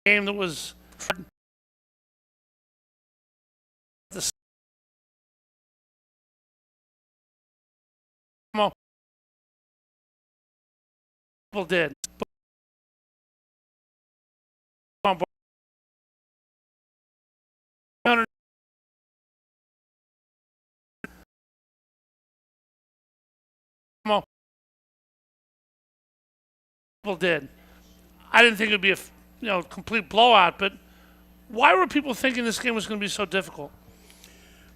game that was the people did. People did. I didn't think it would be a complete blowout, but why were people thinking this game was going to be so difficult?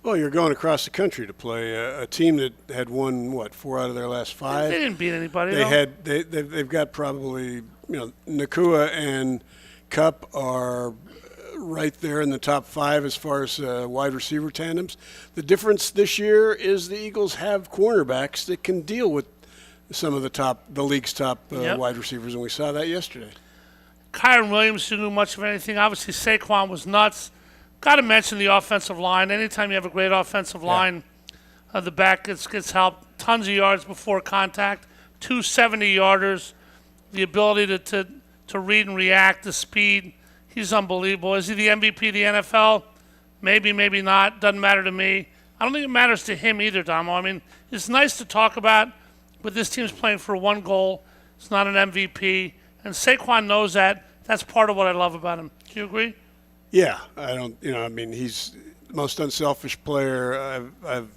Well, you're going across the country to play a team that had won 4 out of their last 5. They didn't beat anybody. They've got probably Nakua and Cup are right there in the top 5 as far as wide receiver tandems. The difference this year is the Eagles have cornerbacks that can deal with some of the league's top wide receivers, and we saw that yesterday. Kyron Williams didn't do much of anything. Obviously, Saquon was nuts. Got to mention the offensive line. Anytime you have a great offensive line, the back gets help. Tons of yards before contact. 2 70-yarders. The ability to read and react, the speed. He's unbelievable. Is he the MVP of the NFL? Maybe, maybe not. Doesn't matter to me. I don't think it matters to him either, Domo. I mean, it's nice to talk about, but this team's playing for one goal. It's not an MVP. And Saquon knows that. That's part of what I love about him. Do you agree? Yeah, he's the most unselfish player I've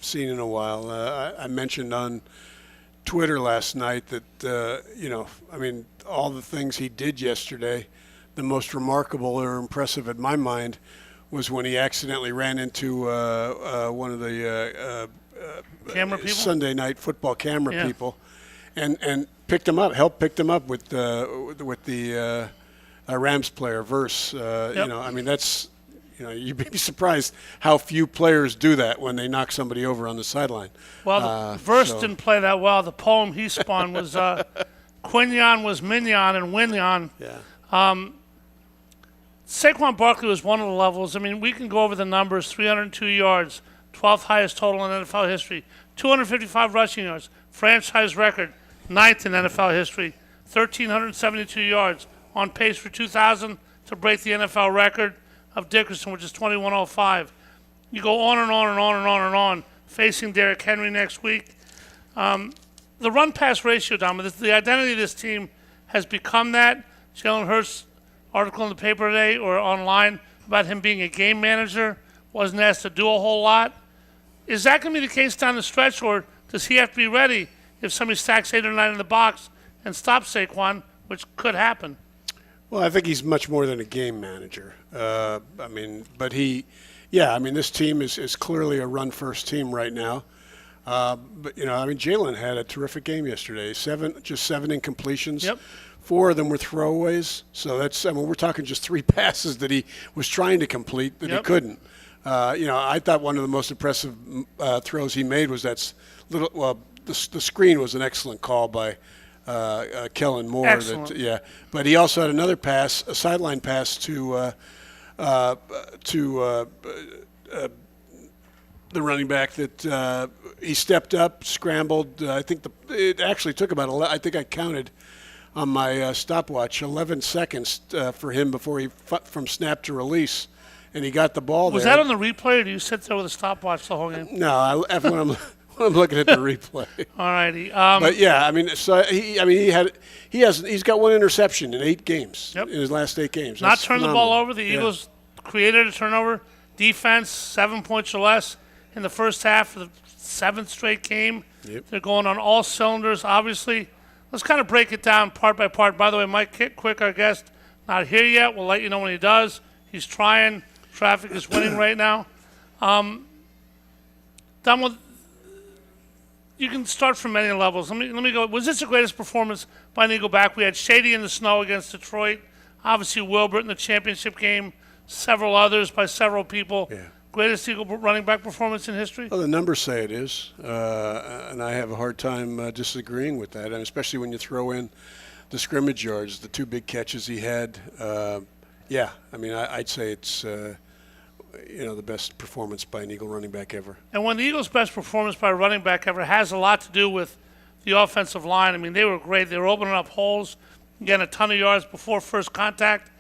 seen in a while. I mentioned on Twitter last night that, all the things he did yesterday, the most remarkable or impressive in my mind was when he accidentally ran into one of the camera people? Sunday night football camera people and picked him up, helped pick him up with the Rams player, Verse. That's, you'd be surprised how few players do that when they knock somebody over on the sideline. Well, Verse didn't play that well. The poem he spun was Quignon was mignon and Wignon. Yeah. Saquon Barkley was one of the levels. I mean, we can go over the numbers: 302 yards, 12th highest total in NFL history, 255 rushing yards, franchise record, 9th in NFL history, 1,372 yards, on pace for 2,000 to break the NFL record of Dickerson, which is 2105. You go on and on and on and on and on, facing Derrick Henry next week. The run-pass ratio, Dom, the identity of this team has become that. Jalen Hurts' article in the paper today or online about him being a game manager, wasn't asked to do a whole lot. Is that going to be the case down the stretch, or does he have to be ready if somebody stacks 8 or 9 in the box and stops Saquon, which could happen? Well, I think he's much more than a game manager. This team is clearly a run-first team right now. Jalen had a terrific game yesterday. 7 incompletions. Yep. 4 of them were throwaways. So we're talking just 3 passes that he was trying to complete that he couldn't. I thought one of the most impressive throws he made was that the screen was an excellent call by Kellen Moore. Excellent. But he also had another pass, a sideline pass to the running back that he stepped up, scrambled. I think it actually took about I think I counted on my stopwatch 11 seconds for him before from snap to release, and he got the ball. Was there. that on the replay, or do you sit there with a stopwatch the whole game? No, when I'm looking at the replay. All righty. He's got 1 interception in 8 games in his last 8 games. Not turned the ball over. The Eagles created a turnover. Defense 7 points or less in the first half of the 7th straight game. Yep. They're going on all cylinders. Obviously, let's kind of break it down part by part. By the way, Mike Quick, our guest, not here yet. We'll let you know when he does. He's trying. Traffic is winning right now. You can start from many levels. Let me go. Was this the greatest performance by an Eagle back? We had Shady in the snow against Detroit. Obviously, Wilbert in the championship game. Several others by several people. Yeah. Greatest Eagle running back performance in history? Well, the numbers say it is, and I have a hard time disagreeing with that, and especially when you throw in the scrimmage yards, the 2 big catches he had. I'd say it's the best performance by an Eagle running back ever. And when the Eagles' best performance by a running back ever has a lot to do with the offensive line. I mean, they were great. They were opening up holes, getting a ton of yards before first contact.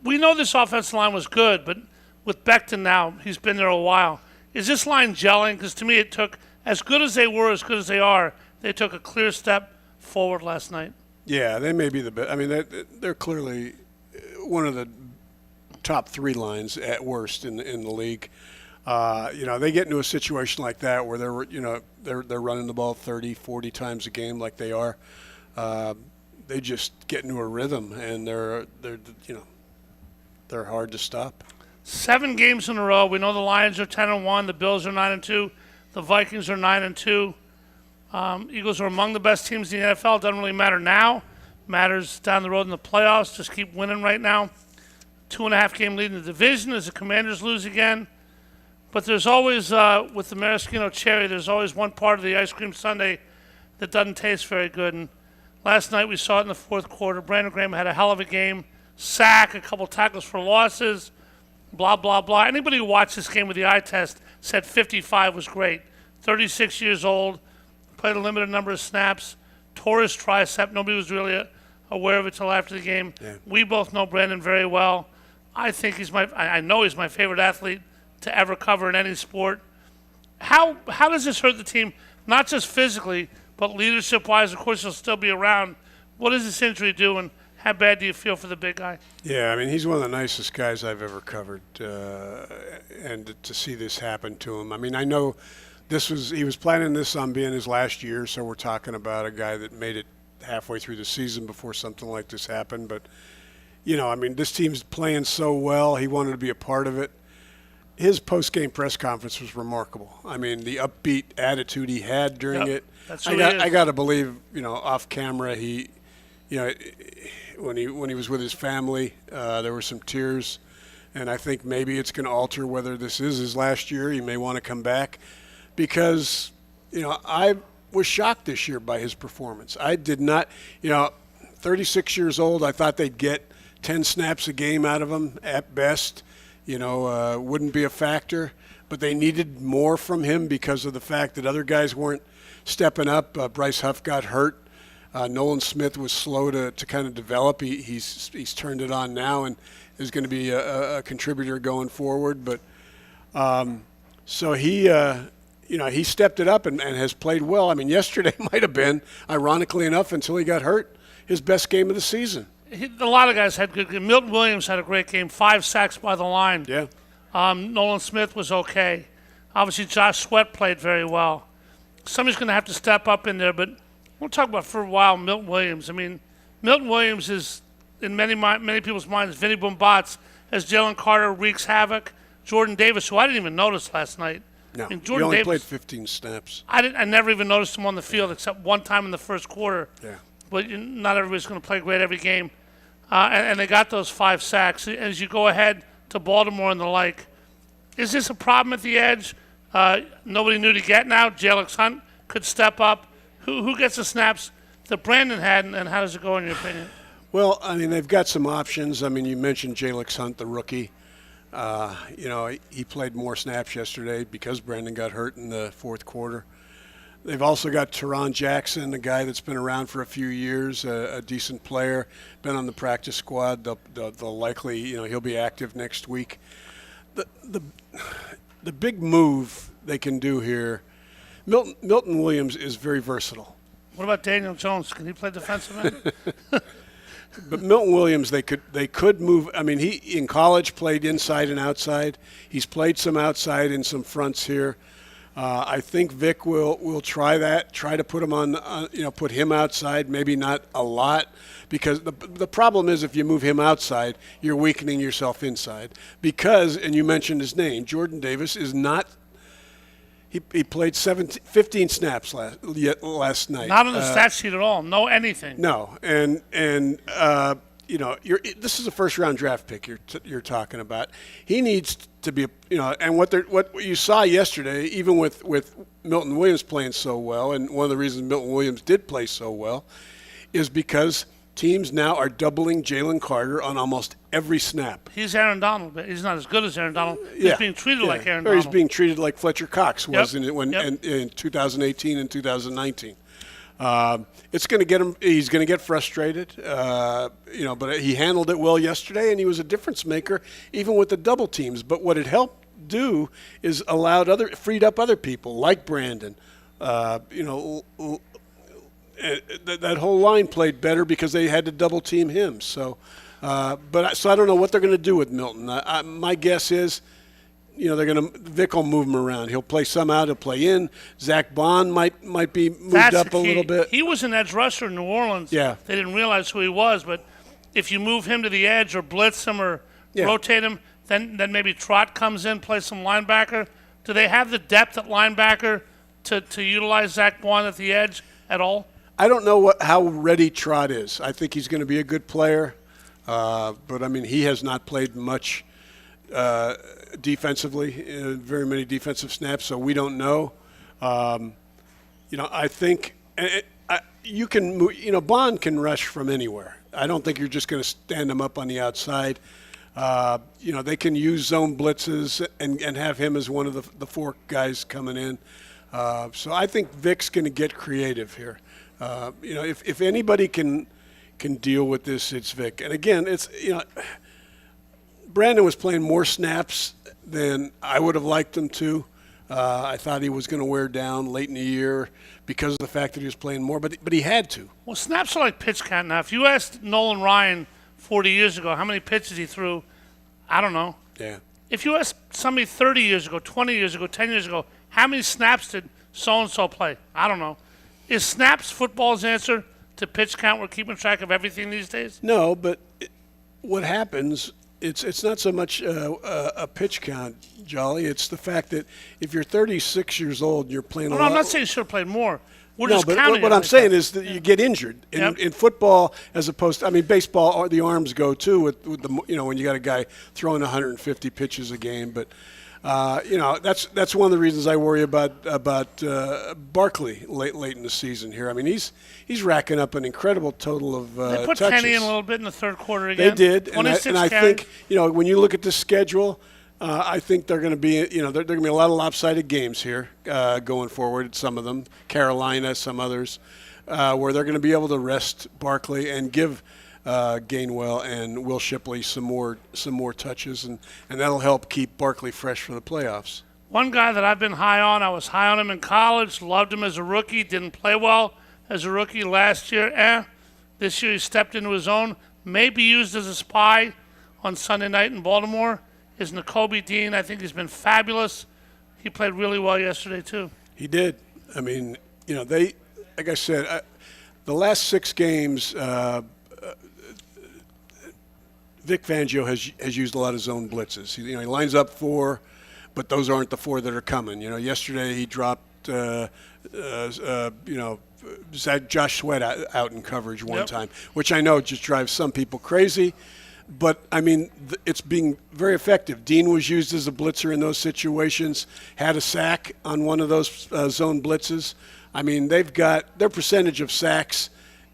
we know this offensive line was good, but with Becton now, he's been there a while. Is this line gelling? Because to me it took, as good as they were, as good as they are, they took a clear step forward last night. Yeah, they may be the best. I mean, they're clearly one of the top 3 lines at worst in the league. They get into a situation like that where they're running the ball 30, 40 times a game like they are. They just get into a rhythm, and they're hard to stop. 7 games in a row. We know the Lions are 10-1, the Bills are 9-2, the Vikings are 9-2. Eagles are among the best teams in the NFL. It doesn't really matter now. Matters down the road in the playoffs. Just keep winning right now. 2.5 game lead in the division as the Commanders lose again. But there's always, with the maraschino cherry, there's always one part of the ice cream sundae that doesn't taste very good. And last night we saw it in the fourth quarter. Brandon Graham had a hell of a game. Sack, a couple tackles for losses, blah, blah, blah. Anybody who watched this game with the eye test said 55 was great. 36 years old, played a limited number of snaps, tore his tricep. Nobody was really aware of it until after the game. Yeah. We both know Brandon very well. I think I know he's my favorite athlete to ever cover in any sport. How does this hurt the team, not just physically, but leadership-wise? Of course, he'll still be around. What does this injury do, and how bad do you feel for the big guy? Yeah, I mean, he's one of the nicest guys I've ever covered, and to see this happen to him. I mean, I know he was planning this on being his last year, so we're talking about a guy that made it halfway through the season before something like this happened. But, I mean, this team's playing so well. He wanted to be a part of it. His post-game press conference was remarkable. I mean, the upbeat attitude he had during it. That's who he is. I got to believe, off camera, when he was with his family, there were some tears, and I think maybe it's going to alter whether this is his last year. He may want to come back, because I was shocked this year by his performance. I did not, 36 years old. I thought they'd get 10 snaps a game out of him at best. Wouldn't be a factor, but they needed more from him because of the fact that other guys weren't stepping up. Bryce Huff got hurt. Nolan Smith was slow to kind of develop. He's turned it on now and is going to be a contributor going forward. But so he stepped it up and has played well. I mean, yesterday might have been, ironically enough, until he got hurt, his best game of the season. A lot of guys had good games. Milton Williams had a great game, 5 sacks by the line. Yeah. Nolan Smith was okay. Obviously, Josh Sweat played very well. Somebody's going to have to step up in there, but we'll talk about for a while Milton Williams. I mean, Milton Williams is, in many people's minds, Vinny Boombots, as Jalen Carter wreaks havoc. Jordan Davis, who I didn't even notice last night. No, I mean, he only played 15 snaps. I never even noticed him on the field except one time in the first quarter. Yeah. But not everybody's going to play great every game. And they got those 5 sacks. As you go ahead to Baltimore and the like, is this a problem at the edge? Nobody knew to get now. Jalix Hunt could step up. Who gets the snaps that Brandon had, and how does it go in your opinion? Well, I mean, they've got some options. I mean, you mentioned Jalix Hunt, the rookie. He played more snaps yesterday because Brandon got hurt in the fourth quarter. They've also got Teron Jackson, a guy that's been around for a few years, a decent player, been on the practice squad. They'll likely, he'll be active next week. The big move they can do here, Milton Williams is very versatile. What about Daniel Jones? Can he play defensive end? But Milton Williams, they could move. I mean, he in college played inside and outside. He's played some outside and some fronts here. I think Vic will try to put him put him outside, maybe not a lot, because the problem is if you move him outside, you're weakening yourself inside. Because, and you mentioned his name, Jordan Davis is not. He played 15 snaps last night. Not on the stat sheet at all. No anything. No, and this is a first-round draft pick you're talking about. He needs to be, and what you saw yesterday, even with Milton Williams playing so well, and one of the reasons Milton Williams did play so well, is because teams now are doubling Jalen Carter on almost every snap. He's Aaron Donald, but he's not as good as Aaron Donald. He's being treated like Aaron Donald. Or he's being treated like Fletcher Cox was in 2018 and 2019. It's going to get him. He's going to get frustrated, but he handled it well yesterday, and he was a difference maker even with the double teams. But what it helped do is freed up other people like Brandon. That whole line played better because they had to double team him. So I don't know what they're going to do with Milton. My guess is, Vic will move him around. He'll play some out. He'll play in. Zach Bond might be moved up a little bit. He was an edge rusher in New Orleans. Yeah. They didn't realize who he was, but if you move him to the edge or blitz him or rotate him, then maybe Trot comes in, plays some linebacker. Do they have the depth at linebacker to utilize Zach Bond at the edge at all? I don't know how ready Trot is. I think he's going to be a good player, but he has not played much defensively, very many defensive snaps, so we don't know. I think you can move, Bond can rush from anywhere. I don't think you're just going to stand him up on the outside. They can use zone blitzes and have him as one of the four guys coming in. So I think Vic's going to get creative here. If anybody can deal with this, it's Vic. And again, it's Brandon was playing more snaps than I would have liked him to. I thought he was going to wear down late in the year because of the fact that he was playing more, but he had to. Well, snaps are like pitch count now. If you asked Nolan Ryan 40 years ago how many pitches he threw, I don't know. Yeah. If you asked somebody 30 years ago, 20 years ago, 10 years ago, how many snaps did so-and-so play? I don't know. Is snaps football's answer to pitch count? We're keeping track of everything these days? No, but what happens, it's not so much a pitch count, Jolly. It's the fact that if you're 36 years old and you're playing I'm not saying you should have played more. We're just but counting what it I'm like saying that. is that you get injured in football, as opposed to baseball. The arms go too with the when you got a guy throwing 150 pitches a game. But that's one of the reasons I worry about Barkley late in the season here. He's racking up an incredible total of They put touches. Kenny in a little bit in the third quarter again. They did, and I carries. think when you look at the schedule. I think they're going to be, there are going to be a lot of lopsided games here going forward. Some of them, Carolina, some others, where they're going to be able to rest Barkley and give Gainwell and Will Shipley some more touches, and that'll help keep Barkley fresh for the playoffs. One guy that I've been high on, I was high on him in college, loved him as a rookie, didn't play well as a rookie last year. This year he stepped into his own, may be used as a spy on Sunday night in Baltimore. Is Nakobe Dean. I think he's been fabulous. He played really well yesterday, too. He did. They, like I said, the last 6 games, Vic Fangio has used a lot of zone blitzes. He lines up 4, but those aren't the 4 that are coming. Yesterday he dropped, Josh Sweat out in coverage one time, which I know just drives some people crazy. But, it's being very effective. Dean was used as a blitzer in those situations, had a sack on one of those zone blitzes. They've got their percentage of sacks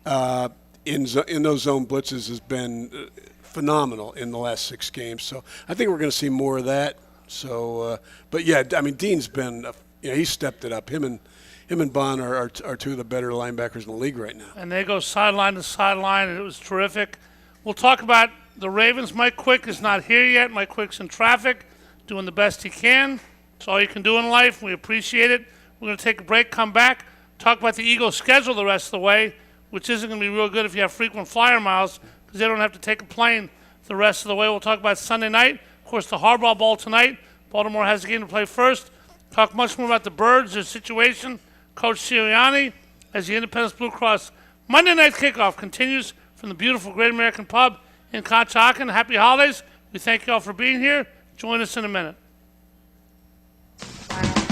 in those zone blitzes has been phenomenal in the last 6 games. So I think we're going to see more of that. So, Dean's been, he's stepped it up. Him and Bond are 2 of the better linebackers in the league right now. And they go sideline to sideline, and it was terrific. We'll talk about the Ravens. Mike Quick is not here yet. Mike Quick's in traffic, doing the best he can. It's all you can do in life. We appreciate it. We're going to take a break, come back, talk about the Eagles' schedule the rest of the way, which isn't going to be real good if you have frequent flyer miles because they don't have to take a plane the rest of the way. We'll talk about Sunday night. Of course, the Harbaugh Bowl tonight. Baltimore has a game to play first. Talk much more about the Birds, their situation, Coach Sirianni, as the Independence Blue Cross Monday Night Kickoff continues from the beautiful Great American Pub in Conshohocken. Happy holidays. We thank you all for being here. Join us in a minute.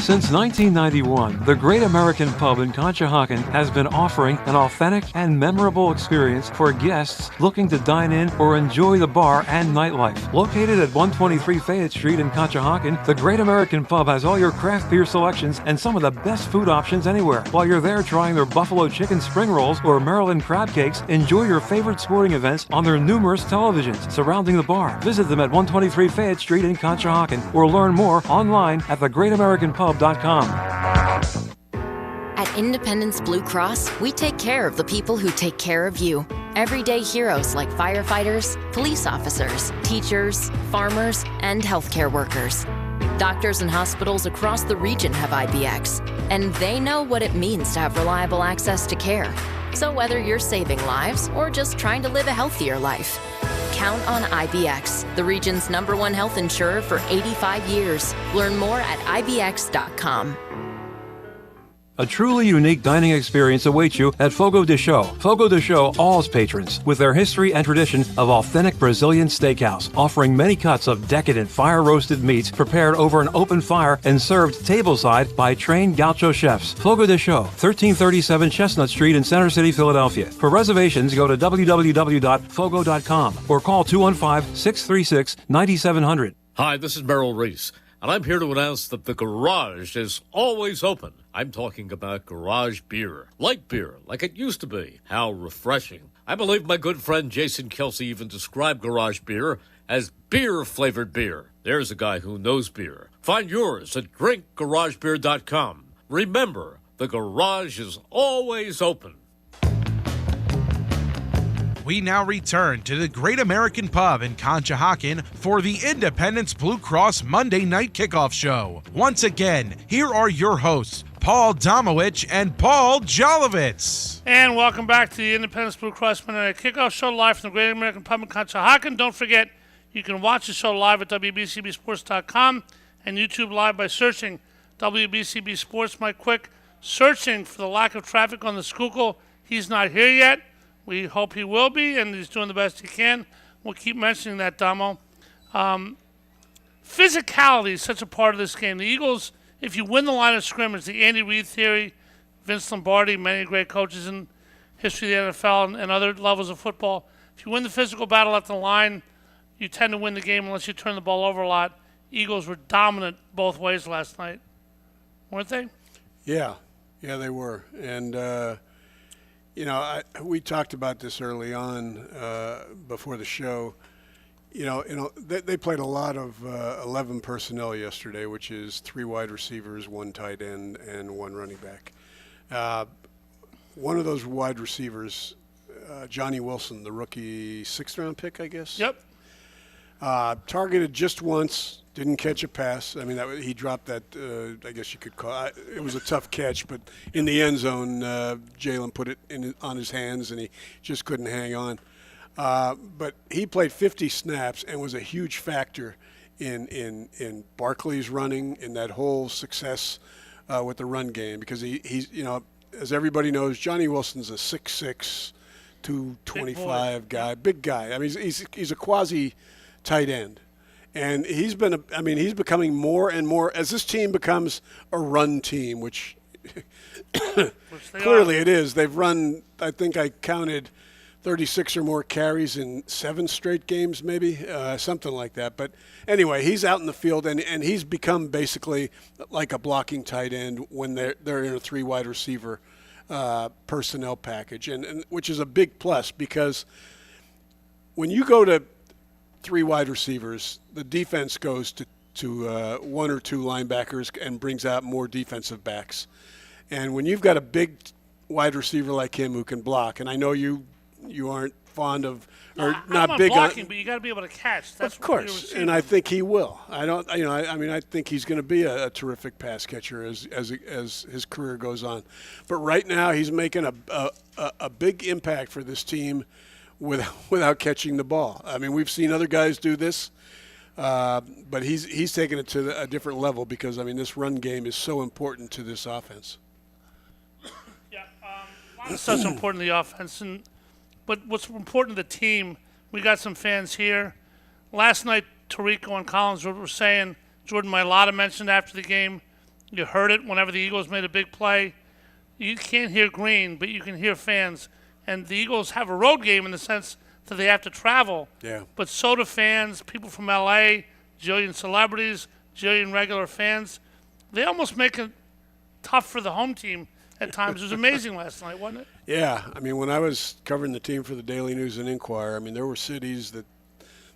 Since 1991, the Great American Pub in Conshohocken has been offering an authentic and memorable experience for guests looking to dine in or enjoy the bar and nightlife. Located at 123 Fayette Street in Conshohocken, the Great American Pub has all your craft beer selections and some of the best food options anywhere. While you're there trying their buffalo chicken spring rolls or Maryland crab cakes, enjoy your favorite sporting events on their numerous televisions surrounding the bar. Visit them at 123 Fayette Street in Conshohocken or learn more online at thegreatamericanpub.com. At At Independence Blue Cross, we take care of the people who take care of you. Everyday heroes like firefighters, police officers, teachers, farmers, and healthcare workers. Doctors and hospitals across the region have IBX, and they know what it means to have reliable access to care. So whether you're saving lives or just trying to live a healthier life, count on IBX, the region's #1 health insurer for 85 years. Learn more at IBX.com. A truly unique dining experience awaits you at Fogo de Chão. Fogo de Chão awes patrons with their history and tradition of authentic Brazilian steakhouse, offering many cuts of decadent fire-roasted meats prepared over an open fire and served tableside by trained gaucho chefs. Fogo de Chão, 1337 Chestnut Street in Center City, Philadelphia. For reservations, go to www.fogo.com or call 215-636-9700. Hi, this is Merrill Reese, and I'm here to announce that the garage is always open. I'm talking about garage beer. Light beer, like it used to be. How refreshing. I believe my good friend Jason Kelsey even described garage beer as beer-flavored beer. There's a guy who knows beer. Find yours at drinkgaragebeer.com. Remember, the garage is always open. We now return to the Great American Pub in Conshohocken for the Independence Blue Cross Monday Night Kickoff Show. Once again, here are your hosts, Paul Domowitch and Paul Jolovitz. And welcome back to the Independence Blue Cross Monday Night Kickoff Show live from the Great American Pub in Conshohocken. Don't forget, you can watch the show live at WBCBSports.com and YouTube Live by searching WBCB Sports. Mike Quick searching for the lack of traffic on the Schuylkill. He's not here yet. We hope he will be, and he's doing the best he can. We'll keep mentioning that, Damo. Physicality is such a part of this game. The Eagles, if you win the line of scrimmage, the Andy Reid theory, Vince Lombardi, many great coaches in history of the NFL and other levels of football, if you win the physical battle at the line, you tend to win the game unless you turn the ball over a lot. Eagles were dominant both ways last night, weren't they? Yeah, they were. And, we talked about this early on before the show. They played a lot of 11 personnel yesterday, which is 3 wide receivers, 1 tight end, and 1 running back. One of those wide receivers, Johnny Wilson, the rookie 6th-round pick, I guess. Yep. Targeted just once, didn't catch a pass. I mean, he dropped that, I guess you could call it. It was a tough catch, but in the end zone, Jalen put it on his hands, and he just couldn't hang on. But he played 50 snaps and was a huge factor in Barkley's running, in that whole success with the run game, because he's, as everybody knows, Johnny Wilson's a 6'6", 225 guy, big guy. I mean, he's a quasi tight end. And he's becoming more and more, as this team becomes a run team, which clearly it is. They've run, I think I counted 36 or more carries in 7 straight games, maybe, something like that. But anyway, he's out in the field, and he's become basically like a blocking tight end when they're in a 3 wide receiver personnel package, and which is a big plus, because when you go to 3 wide receivers, the defense goes to 1 or 2 linebackers and brings out more defensive backs. And when you've got a big wide receiver like him who can block, and I know you aren't fond of, or not big blocking, but you got to be able to catch. That's of course, and I think he will. I think he's going to be a terrific pass catcher as his career goes on. But right now, he's making a big impact for this team without catching the ball. I mean, we've seen other guys do this, but he's taken it to a different level, because, I mean, this run game is so important to this offense. Yeah, a lot of stuff's important to the offense, but what's important to the team, we got some fans here. Last night, Tirico and Collins were saying, Jordan Mailata mentioned after the game, you heard it whenever the Eagles made a big play. You can't hear Green, but you can hear fans. And the Eagles have a road game in the sense that they have to travel. Yeah. But so do fans, people from L.A., jillion celebrities, jillion regular fans. They almost make it tough for the home team at times. It was amazing last night, wasn't it? Yeah. I mean, when I was covering the team for the Daily News and Inquirer, I mean, there were cities that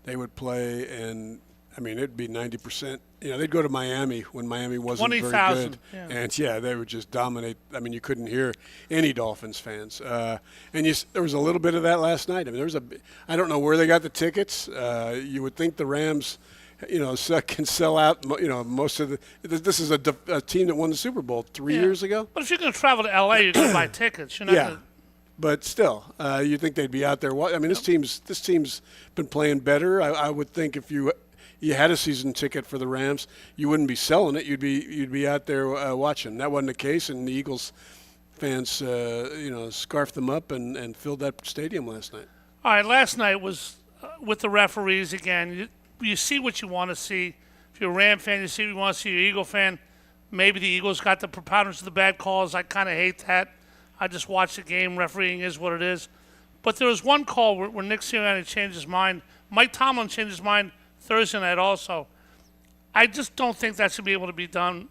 they would play, and I mean, it'd be 90%. You know, they'd go to Miami when Miami wasn't very 20,000, good. yeah. And, yeah, they would just dominate. I mean, you couldn't hear any Dolphins fans. And there was a little bit of that last night. I mean, I don't know where they got the tickets. You would think the Rams, you know, can sell out, you know, most of the – this is a team that won the Super Bowl 3 years ago. But if you're going to travel to L.A., you're going to buy tickets. You're not going to – But still, you think they'd be out there. I mean, this team's been playing better. I would think if you had a season ticket for the Rams, you wouldn't be selling it. You'd be out there watching. That wasn't the case, and the Eagles fans, you know, scarfed them up and filled that stadium last night. All right, last night was with the referees again. You see what you want to see. If you're a Ram fan, you see what you want to see. You're an Eagle fan, maybe the Eagles got the preponderance of the bad calls. I kind of hate that. I just watch the game. Refereeing is what it is. But there was one call where Nick Sirianni changed his mind. Mike Tomlin changed his mind Thursday night also. I just don't think that should be able to be done.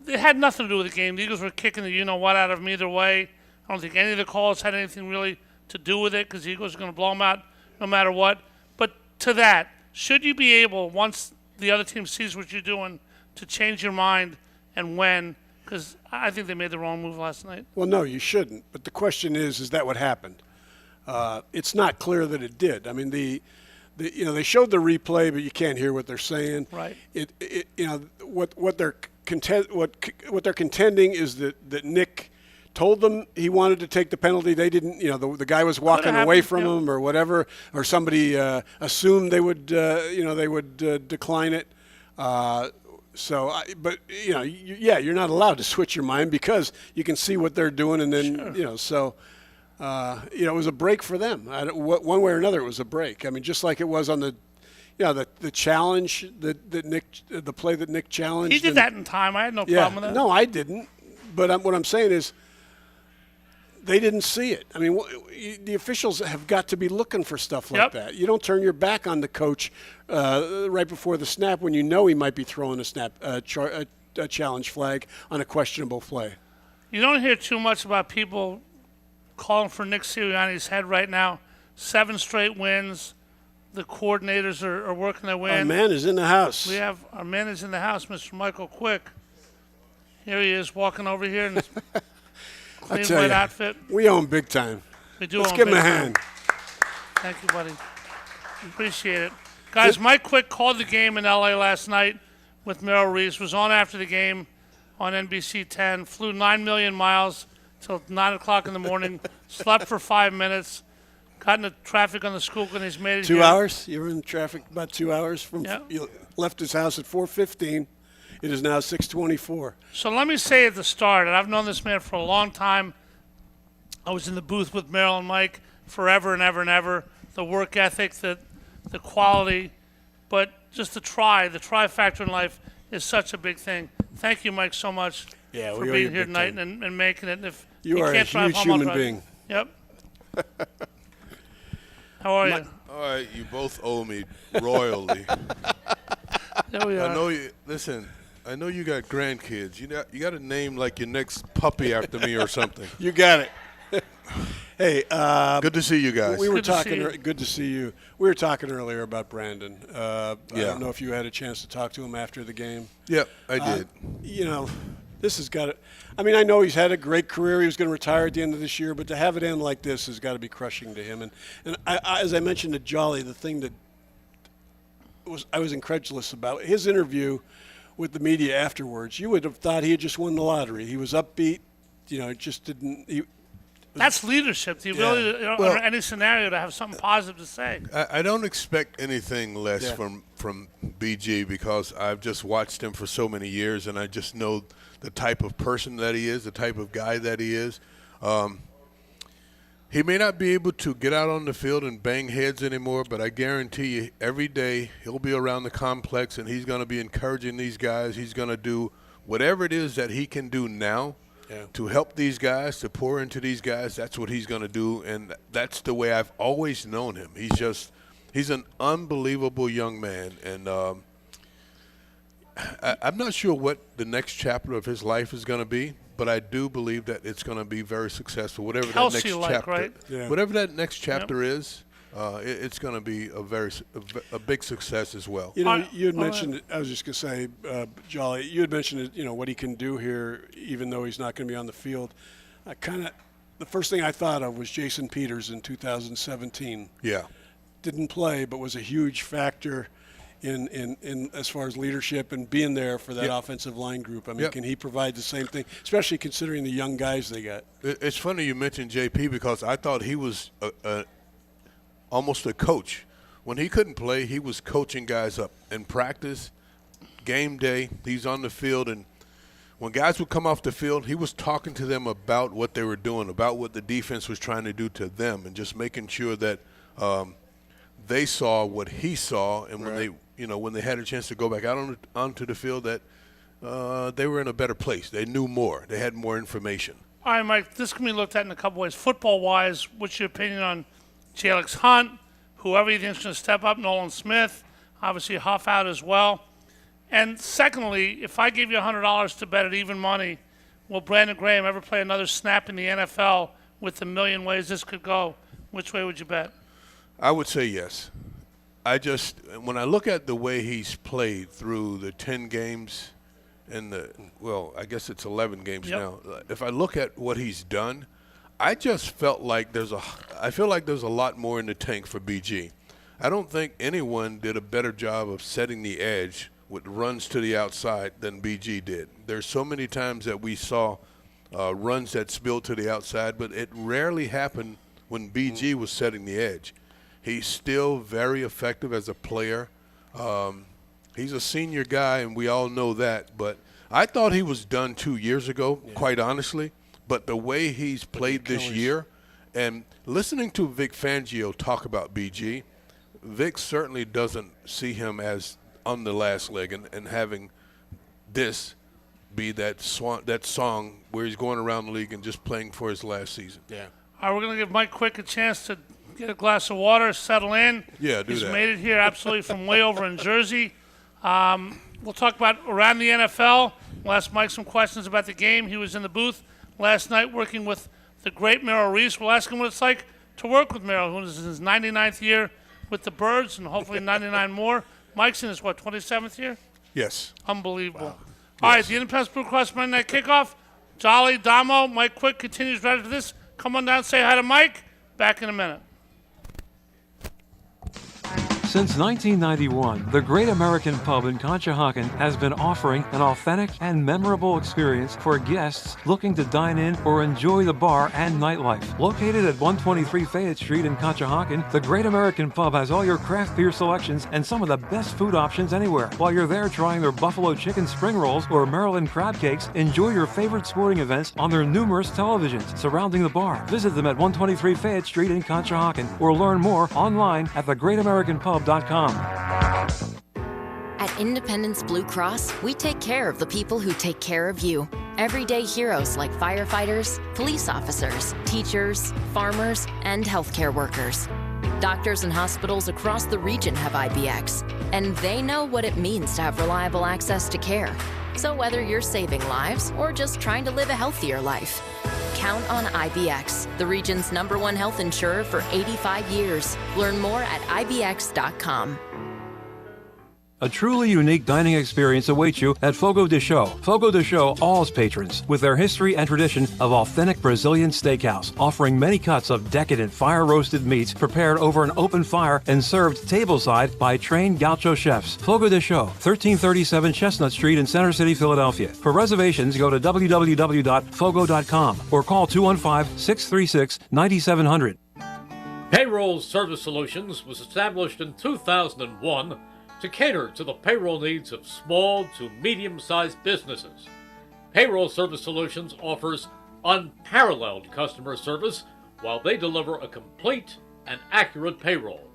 It had nothing to do with the game. The Eagles were kicking the you-know-what out of them either way. I don't think any of the calls had anything really to do with it because the Eagles are going to blow them out no matter what. But to that, should you be able, once the other team sees what you're doing, to change your mind and when? Because I think they made the wrong move last night. Well, no, you shouldn't. But the question is that what happened? It's not clear that it did. I mean, you know, they showed the replay, but you can't hear what they're saying. Right. You know, what they're contending is that Nick told them he wanted to take the penalty. They didn't. You know, the guy was walking away from him or whatever, or somebody assumed they would. You know, they would decline it. But you know, you're not allowed to switch your mind because you can see what they're doing, and then you know, so you know, it was a break for them. One way or another, it was a break. I mean, just like it was on the, you know, the challenge that Nick, the play that Nick challenged. He did that in time. I had no problem with that. No, I didn't. But what I'm saying is, they didn't see it. I mean, the officials have got to be looking for stuff like that. You don't turn your back on the coach right before the snap when you know he might be throwing a challenge flag on a questionable play. You don't hear too much about people calling for Nick Sirianni's head right now. 7 straight wins. The coordinators are working their way in. Our man is in the house. We have our man is in the house, Mr. Michael Quick. Here he is walking over here in his clean white outfit. We own big time. We do. Let's own give him big a time. hand. Thank you, buddy. Appreciate it. Guys, Mike Quick called the game in L.A. last night with Merrill Reeves, was on after the game on NBC 10, flew 9 million miles till 9 o'clock in the morning, slept for 5 minutes, got into traffic on the Schuylkill, and he's made it 2 here. hours? You were in traffic about 2 hours from. Yeah. You left his house at 4:15. It is now 6:24. So let me say at the start, and I've known this man for a long time. I was in the booth with Merrill and Mike forever and ever and ever. The work ethic, the quality, but just the try factor in life is such a big thing. Thank you, Mike, so much for being here tonight and making it. And if you are can't a drive huge home, I'll human drive. being. Yep. How are you? All right, you both owe me royally. There we are. I know you. Listen, I know you got grandkids. You got to name like your next puppy after me or something. You got it. Hey, good to see you guys. we were Good to see talking. you. Good to see you. We were talking earlier about Brandon. I Yeah. don't know if you had a chance to talk to him after the game. Yep, I did. You know, this has got to. I mean, I know he's had a great career. He was going to retire at the end of this year, but to have it end like this has got to be crushing to him. And as I mentioned to Jolly, the thing that I was incredulous about his interview with the media afterwards. You would have thought he had just won the lottery. He was upbeat. You know, it just didn't. That's leadership. The ability, under any scenario, to have something positive to say. I don't expect anything less from BG because I've just watched him for so many years, and I just know the type of person that he is, the type of guy that he is. He may not be able to get out on the field and bang heads anymore, but I guarantee you every day he'll be around the complex, and he's going to be encouraging these guys. He's going to do whatever it is that he can do now to help these guys, to pour into these guys. That's what he's going to do, and that's the way I've always known him. He's an unbelievable young man, and I'm not sure what the next chapter of his life is going to be, but I do believe that it's going to be very successful. Whatever that next Kelsey-like, chapter, right? Yeah. whatever that next chapter is, it's going to be a big success as well. You know, you had mentioned it. I was just going to say, Jolly, you had mentioned it, you know, what he can do here, even though he's not going to be on the field. The first thing I thought of was Jason Peters in 2017. Yeah. Didn't play, but was a huge factor in as far as leadership and being there for that offensive line group. I mean, can he provide the same thing, especially considering the young guys they got? It's funny you mentioned JP because I thought he was almost a coach. When he couldn't play, he was coaching guys up in practice, game day. He's on the field, and when guys would come off the field, he was talking to them about what they were doing, about what the defense was trying to do to them, and just making sure that they saw what he saw, and when they had a chance to go back out onto the field, that they were in a better place. They knew more. They had more information. All right, Mike, this can be looked at in a couple ways. Football-wise, what's your opinion on Jalix Hunt, whoever you think is going to step up, Nolan Smith, obviously Huff out as well? And secondly, if I give you $100 to bet at even money, will Brandon Graham ever play another snap in the NFL with the million ways this could go? Which way would you bet? I would say yes. When I look at the way he's played through the 10 games and I guess it's 11 games now. If I look at what he's done, I just felt like I feel like there's a lot more in the tank for BG. I don't think anyone did a better job of setting the edge with runs to the outside than BG did. There's so many times that we saw runs that spilled to the outside, but it rarely happened when BG was setting the edge. He's still very effective as a player. He's a senior guy, and we all know that. But I thought he was done 2 years ago, quite honestly. But the way he's played this year, and listening to Vic Fangio talk about BG, Vic certainly doesn't see him as on the last leg and having this be that song where he's going around the league and just playing for his last season. Yeah. All right, we're going to give Mike Quick a chance to get a glass of water, settle in. Yeah, do He's that. made it here absolutely from way over in Jersey. We'll talk about around the NFL. We'll ask Mike some questions about the game. He was in the booth last night working with the great Merrill Reese. We'll ask him what it's like to work with Merrill, who is in his 99th year with the Birds and hopefully 99 more. Mike's in his, 27th year? Yes. Unbelievable. Wow. All right, the Independence Blue Cross Monday Night Kickoff. Jolly, Damo, Mike Quick continues right after this. Come on down, say hi to Mike. Back in a minute. Since 1991, the Great American Pub in Conshohocken has been offering an authentic and memorable experience for guests looking to dine in or enjoy the bar and nightlife. Located at 123 Fayette Street in Conshohocken, the Great American Pub has all your craft beer selections and some of the best food options anywhere. While you're there trying their buffalo chicken spring rolls or Maryland crab cakes, enjoy your favorite sporting events on their numerous televisions surrounding the bar. Visit them at 123 Fayette Street in Conshohocken or learn more online at thegreatamericanpub.com. At Independence Blue Cross, we take care of the people who take care of you. Everyday heroes like firefighters, police officers, teachers, farmers, and healthcare workers. Doctors and hospitals across the region have IBX, and they know what it means to have reliable access to care. So whether you're saving lives or just trying to live a healthier life, count on IBX, the region's #1 health insurer for 85 years. Learn more at IBX.com. A truly unique dining experience awaits you at Fogo de Chão. Fogo de Chão awes patrons with their history and tradition of authentic Brazilian steakhouse, offering many cuts of decadent fire-roasted meats prepared over an open fire and served tableside by trained gaucho chefs. Fogo de Chão, 1337 Chestnut Street in Center City, Philadelphia. For reservations, go to www.fogo.com or call 215-636-9700. Payroll Service Solutions was established in 2001 to cater to the payroll needs of small to medium-sized businesses. Payroll Service Solutions offers unparalleled customer service while they deliver a complete and accurate payroll.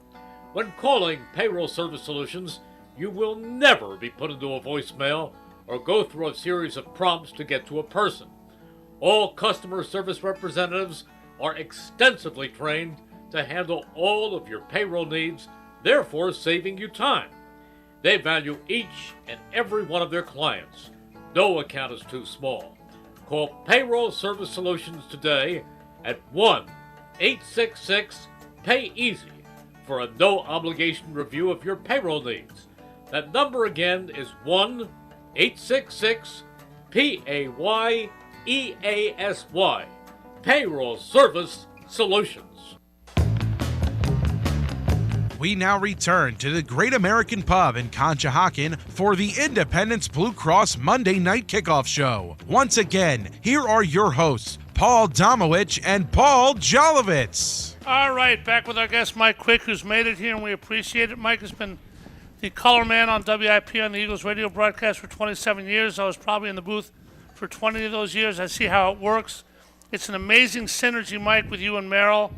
When calling Payroll Service Solutions, you will never be put into a voicemail or go through a series of prompts to get to a person. All customer service representatives are extensively trained to handle all of your payroll needs, therefore saving you time. They value each and every one of their clients. No account is too small. Call Payroll Service Solutions today at 1-866-PAY-EASY. for a no-obligation review of your payroll needs. That number again is 1-866-PAYEASY. Payroll Service Solutions. We now return to the Great American Pub in Conshohocken for the Independence Blue Cross Monday Night Kickoff Show. Once again, here are your hosts, Paul Domowitch and Paul Jolovitz. All right, back with our guest Mike Quick, who's made it here, and we appreciate it. Mike has been the color man on WIP on the Eagles radio broadcast for 27 years. I was probably in the booth for 20 of those years. I see how it works. It's an amazing synergy, Mike, with you and Merrill.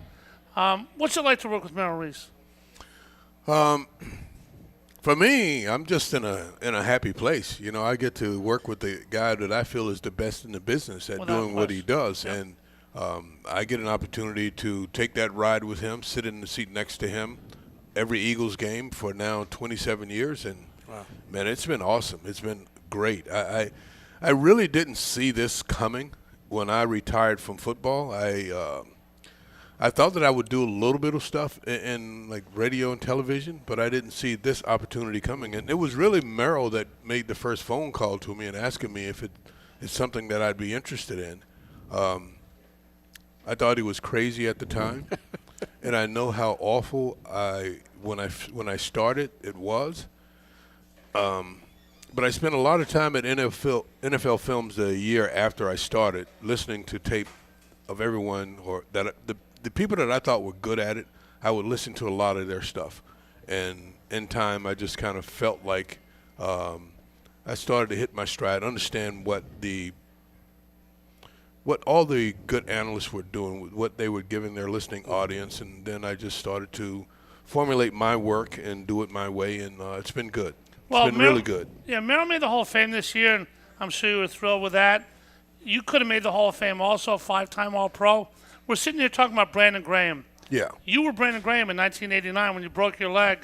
What's it like to work with Merrill Reese? For me, I'm just in a happy place. You know, I get to work with the guy that I feel is the best in the business at doing what he does. Yep. And I get an opportunity to take that ride with him, sit in the seat next to him every Eagles game for now 27 years. And, man, it's been awesome. It's been great. I really didn't see this coming when I retired from football. I thought that I would do a little bit of stuff in like radio and television, but I didn't see this opportunity coming. And it was really Merrill that made the first phone call to me and asking me if it's something that I'd be interested in. I thought he was crazy at the time, and I know how awful when I started it was. But I spent a lot of time at NFL Films a year after I started, listening to tape of everyone or that the people that I thought were good at it. I would listen to a lot of their stuff, and in time, I just kind of felt like I started to hit my stride, understand what all the good analysts were doing, what they were giving their listening audience, and then I just started to formulate my work and do it my way, and it's been good. It's been really good. Yeah, Merrill made the Hall of Fame this year, and I'm sure you were thrilled with that. You could have made the Hall of Fame also, 5-time All-Pro. We're sitting here talking about Brandon Graham. Yeah. You were Brandon Graham in 1989 when you broke your leg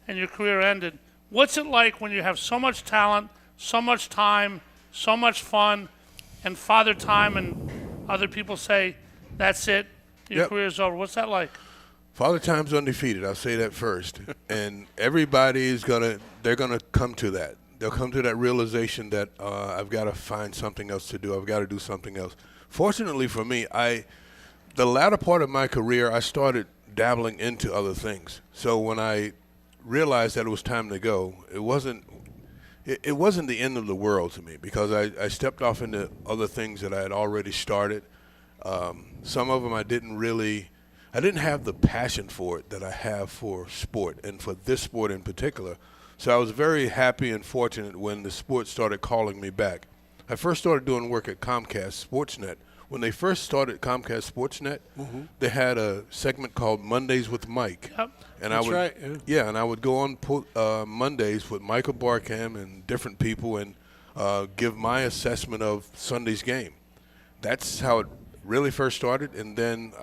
and your career ended. What's it like when you have so much talent, so much time, so much fun, and father time, and other people say, that's it, your career's over? What's that like? Father Time's undefeated. I'll say that first. And everybody they're gonna come to that. They'll come to that realization that I've got to find something else to do. I've got to do something else. Fortunately for me, the latter part of my career, I started dabbling into other things. So when I realized that it was time to go, it wasn't the end of the world to me, because I stepped off into other things that I had already started. Some of them I didn't have the passion for it that I have for sport, and for this sport in particular. So I was very happy and fortunate when the sport started calling me back. I first started doing work at Comcast Sportsnet. When they first started Comcast Sportsnet, they had a segment called Mondays with Mike. Yep. And That's right. Yeah, and I would go on Mondays with Michael Barkham and different people and give my assessment of Sunday's game. That's how it really first started. And then,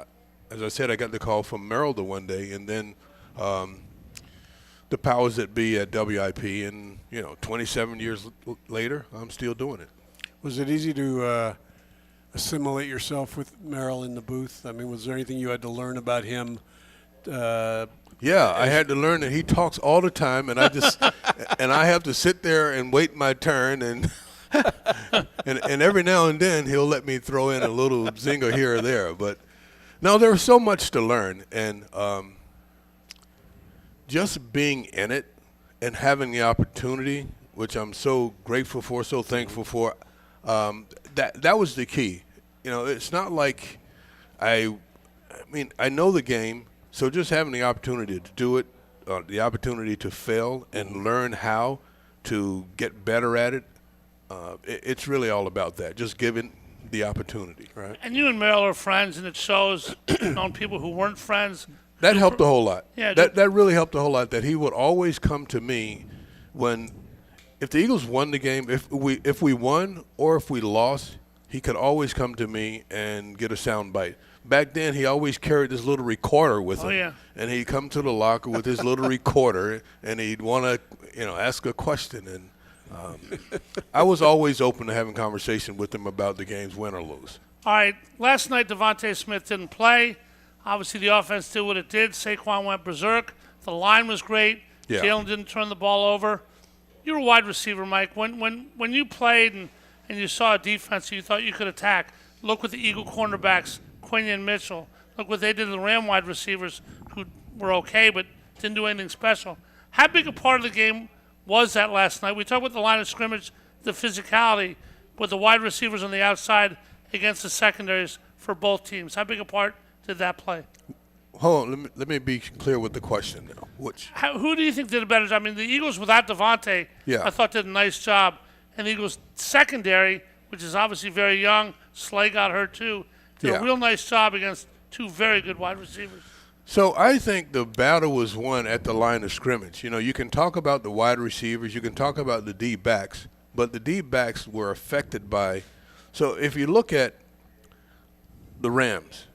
as I said, I got the call from Merrill the one day, and then the powers that be at WIP, and 27 years later, I'm still doing it. Was it easy to assimilate yourself with Merrill in the booth? I mean, was there anything you had to learn about him? Yeah, I had to learn that he talks all the time, and I just and I have to sit there and wait my turn, and and every now and then he'll let me throw in a little zinger here or there. But no, there was so much to learn, and just being in it and having the opportunity, which I'm so grateful for, so thankful for. That was the key. It's not like I know the game, so just having the opportunity to do it, the opportunity to fail and learn how to get better at it, it's really all about that, just giving the opportunity, right? And you and Merrill are friends, and it shows on people who weren't friends. That helped a whole lot. Yeah, that really helped a whole lot, that he would always come to me if the Eagles won the game, if we won or if we lost, he could always come to me and get a sound bite. Back then, he always carried this little recorder with him. Oh, yeah. And he'd come to the locker with his little recorder, and he'd want to, ask a question. And I was always open to having conversation with him about the games, win or lose. All right, last night Devontae Smith didn't play. Obviously, the offense did what it did. Saquon went berserk. The line was great. Yeah. Jalen didn't turn the ball over. You're a wide receiver, Mike. When you played and you saw a defense you thought you could attack, look with the Eagle cornerbacks, Quinn and Mitchell. Look what they did to the Ram wide receivers, who were okay but didn't do anything special. How big a part of the game was that last night? We talked about the line of scrimmage, the physicality, with the wide receivers on the outside against the secondaries for both teams. How big a part did that play? Hold on, let me be clear with the question now. Who do you think did a better job? I mean, the Eagles without Devontae, I thought did a nice job. And the Eagles secondary, which is obviously very young, Slay got hurt too, did a real nice job against two very good wide receivers. So I think the battle was won at the line of scrimmage. You know, you can talk about the wide receivers, you can talk about the D-backs, but the D-backs were affected by – so if you look at the Rams,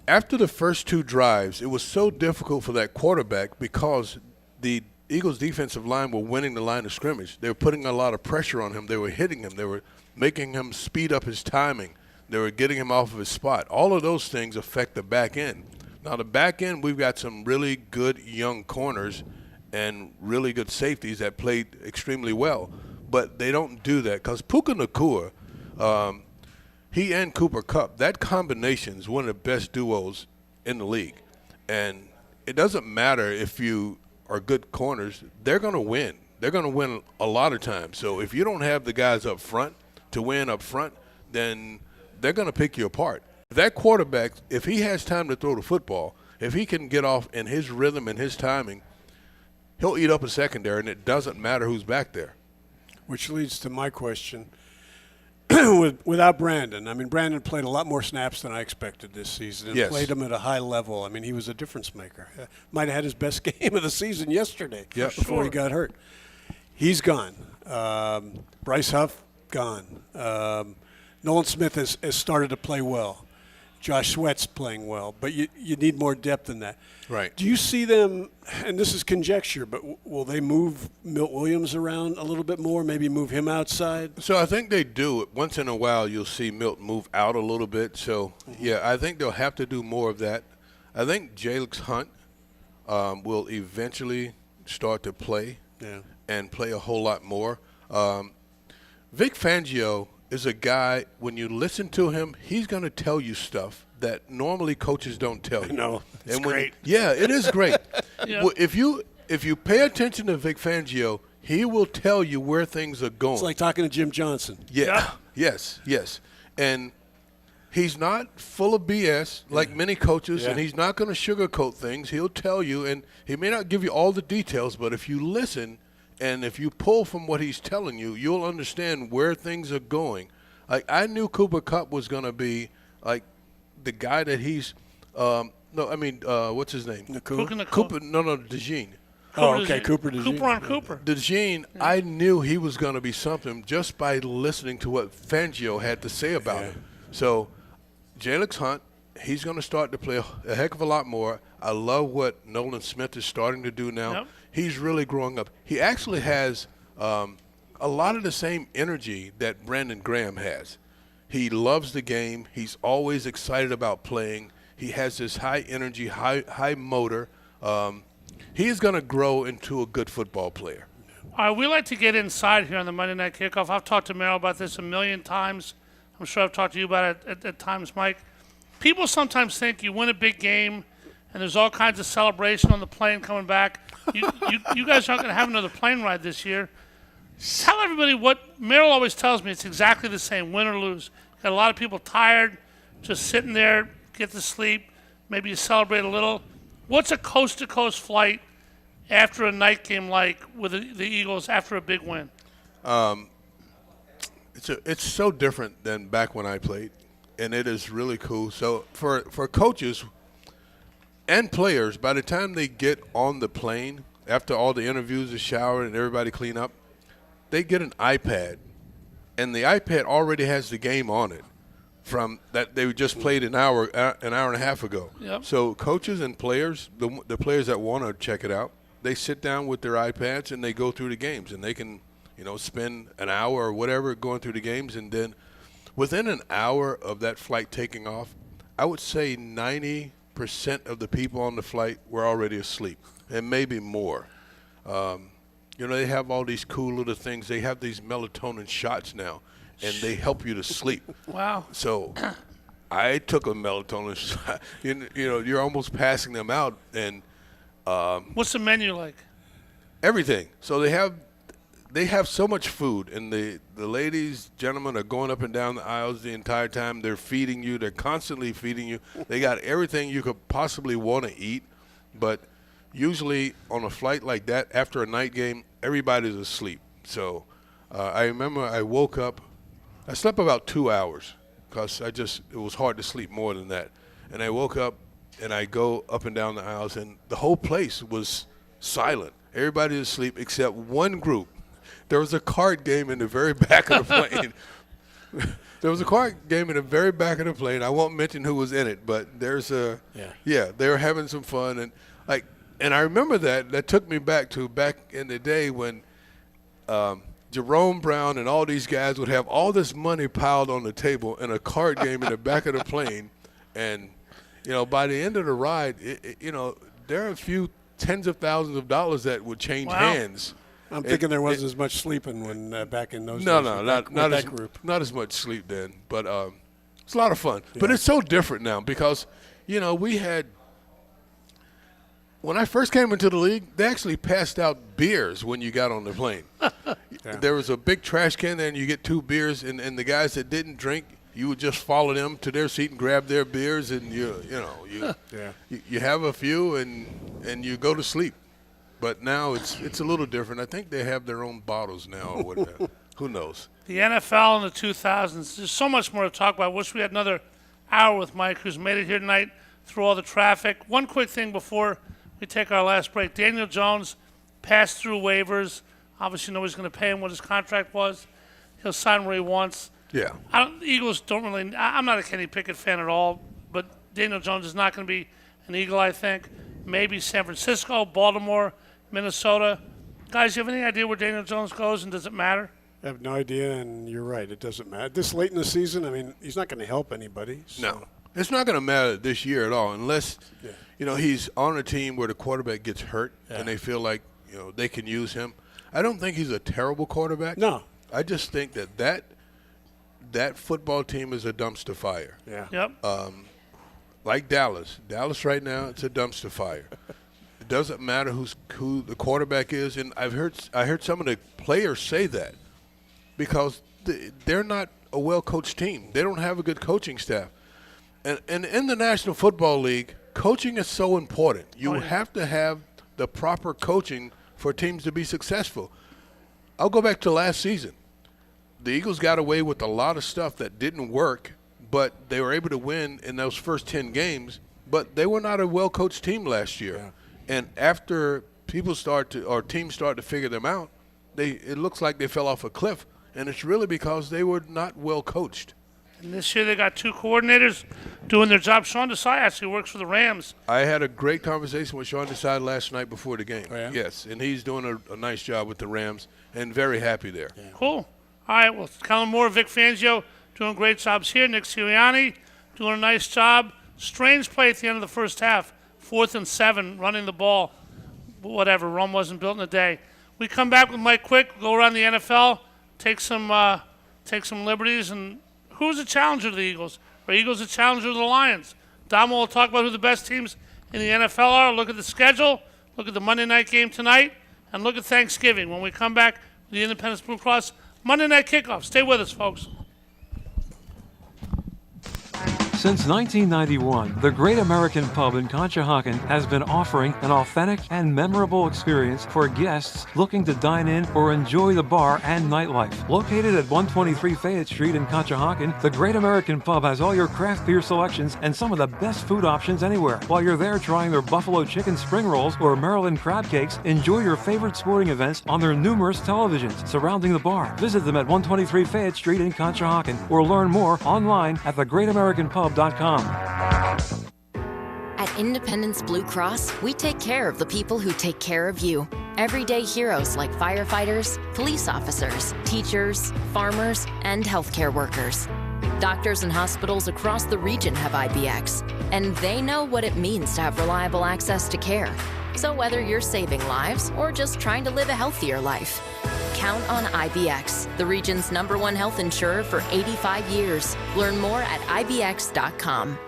after the first two drives, it was so difficult for that quarterback because the Eagles' defensive line were winning the line of scrimmage. They were putting a lot of pressure on him. They were hitting him. They were making him speed up his timing. They were getting him off of his spot. All of those things affect the back end. Now, the back end, we've got some really good young corners and really good safeties that played extremely well. But they don't do that because Puka Nacua, he and Cooper Kupp, that combination is one of the best duos in the league. And it doesn't matter if you are good corners, they're going to win. They're going to win a lot of times. So if you don't have the guys up front to win up front, then they're going to pick you apart. That quarterback, if he has time to throw the football, if he can get off in his rhythm and his timing, he'll eat up a secondary, and it doesn't matter who's back there. Which leads to my question. Without Brandon, I mean, Brandon played a lot more snaps than I expected this season and played them at a high level. I mean, he was a difference maker. Might have had his best game of the season yesterday before he got hurt. He's gone. Bryce Huff, gone. Nolan Smith has started to play well. Josh Sweat's playing well, but you need more depth than that. Right. Do you see them, and this is conjecture, but will they move Milt Williams around a little bit more, maybe move him outside? So I think they do. Once in a while you'll see Milt move out a little bit. So, yeah, I think they'll have to do more of that. I think Jalix Hunt will eventually start to play and play a whole lot more. Vic Fangio is a guy, when you listen to him, he's going to tell you stuff that normally coaches don't tell you. No, it's great. Yeah, it is great. If you pay attention to Vic Fangio, he will tell you where things are going. It's like talking to Jim Johnson. Yeah. Yes. And he's not full of BS like many coaches, and he's not going to sugarcoat things. He'll tell you, and he may not give you all the details, but if you listen and if you pull from what he's telling you, you'll understand where things are going. Like, I knew Cooper Kupp was going to be like the guy that he's what's his name? Cooper. No, DeJean. Cooper DeJean. Cooper on Cooper. DeJean, I knew he was going to be something just by listening to what Fangio had to say about him. So, Jalix Hunt, he's going to start to play a heck of a lot more. I love what Nolan Smith is starting to do now. Yep. He's really growing up. He actually has a lot of the same energy that Brandon Graham has. He loves the game. He's always excited about playing. He has this high energy, high motor. He is going to grow into a good football player. All right, we like to get inside here on the Monday Night Kickoff. I've talked to Merrill about this a million times. I'm sure I've talked to you about it at times, Mike. People sometimes think you win a big game and there's all kinds of celebration on the plane coming back. You guys aren't going to have another plane ride this year. Tell everybody what Merrill always tells me. It's exactly the same, win or lose. Got a lot of people tired, just sitting there, get to sleep. Maybe you celebrate a little. What's a coast-to-coast flight after a night game like with the Eagles after a big win? It's so different than back when I played, and it is really cool. So for coaches and players, by the time they get on the plane, after all the interviews are showered and everybody clean up, they get an iPad, and the iPad already has the game on it from that they just played an hour and a half ago. Yep. So coaches and players, the players that want to check it out, they sit down with their iPads and they go through the games, and they can, spend an hour or whatever going through the games, and then within an hour of that flight taking off, I would say 90 90% of the people on the flight were already asleep, and maybe more. They have all these cool little things. They have these melatonin shots now, and they help you to sleep. Wow. So I took a melatonin shot. You're almost passing them out, and what's the menu like? everything. So they have so much food, and the ladies, gentlemen are going up and down the aisles the entire time. They're feeding you. They're constantly feeding you. They got everything you could possibly want to eat, but usually on a flight like that, after a night game, everybody's asleep. So I remember I woke up. I slept about 2 hours because it was hard to sleep more than that. And I woke up, and I go up and down the aisles, and the whole place was silent. Everybody was asleep except one group. There was a card game in the very back of the plane. There was a card game in the very back of the plane. I won't mention who was in it, but they were having some fun, and I remember that took me back in the day when Jerome Brown and all these guys would have all this money piled on the table and a card game in the back of the plane, and by the end of the ride, there are a few tens of thousands of dollars that would change hands. I'm thinking there wasn't as much sleeping when back in those days. No, with that group. Not as much sleep then, but it's a lot of fun. Yeah. But it's so different now because, we had – when I first came into the league, they actually passed out beers when you got on the plane. Yeah. There was a big trash can there, and you get 2 beers, and the guys that didn't drink, you would just follow them to their seat and grab their beers, and you have a few, and you go to sleep. But now it's a little different. I think they have their own bottles now or whatever. Who knows? The NFL in the 2000s. There's so much more to talk about. I wish we had another hour with Mike, who's made it here tonight through all the traffic. One quick thing before we take our last break. Daniel Jones passed through waivers. Obviously, nobody's going to pay him what his contract was. He'll sign where he wants. Yeah. The Eagles don't really – I'm not a Kenny Pickett fan at all, but Daniel Jones is not going to be an Eagle, I think. Maybe San Francisco, Baltimore, Minnesota. Guys, you have any idea where Daniel Jones goes, and does it matter? I have no idea, and you're right. It doesn't matter. This late in the season, he's not going to help anybody. So. No. It's not going to matter this year at all unless, he's on a team where the quarterback gets hurt and they feel like, they can use him. I don't think he's a terrible quarterback. No. I just think that football team is a dumpster fire. Yeah. Yep. Like Dallas. Dallas right now, it's a dumpster fire. It doesn't matter who the quarterback is, and I heard some of the players say that because they're not a well-coached team. They don't have a good coaching staff. And in the National Football League, coaching is so important. You have to have the proper coaching for teams to be successful. I'll go back to last season. The Eagles got away with a lot of stuff that didn't work, but they were able to win in those first 10 games. But they were not a well-coached team last year. Yeah. And after teams start to figure them out, it looks like they fell off a cliff. And it's really because they were not well-coached. And this year they got 2 coordinators doing their job. Sean Desai actually works for the Rams. I had a great conversation with Sean Desai last night before the game. Oh, yeah? Yes, and he's doing a nice job with the Rams and very happy there. Yeah. Cool. All right, well, Kellen Moore, Vic Fangio doing great jobs here. Nick Sirianni doing a nice job. Strange play at the end of the first half. 4th and 7, running the ball. Whatever, Rome wasn't built in a day. We come back with Mike Quick, go around the NFL, take some liberties, and who's the challenger to the Eagles? Are Eagles a challenger to the Lions? Dom will talk about who the best teams in the NFL are. Look at the schedule, look at the Monday night game tonight, and look at Thanksgiving. When we come back with the Independence Blue Cross Monday night kickoff. Stay with us, folks. Since 1991, the Great American Pub in Conshohocken has been offering an authentic and memorable experience for guests looking to dine in or enjoy the bar and nightlife. Located at 123 Fayette Street in Conshohocken, the Great American Pub has all your craft beer selections and some of the best food options anywhere. While you're there trying their buffalo chicken spring rolls or Maryland crab cakes, enjoy your favorite sporting events on their numerous televisions surrounding the bar. Visit them at 123 Fayette Street in Conshohocken or learn more online at thegreatamericanpub.com. At Independence Blue Cross, we take care of the people who take care of you. Everyday heroes like firefighters, police officers, teachers, farmers, and healthcare workers. Doctors and hospitals across the region have IBX, and they know what it means to have reliable access to care. So whether you're saving lives or just trying to live a healthier life, count on IBX, the region's #1 health insurer for 85 years. Learn more at IBX.com.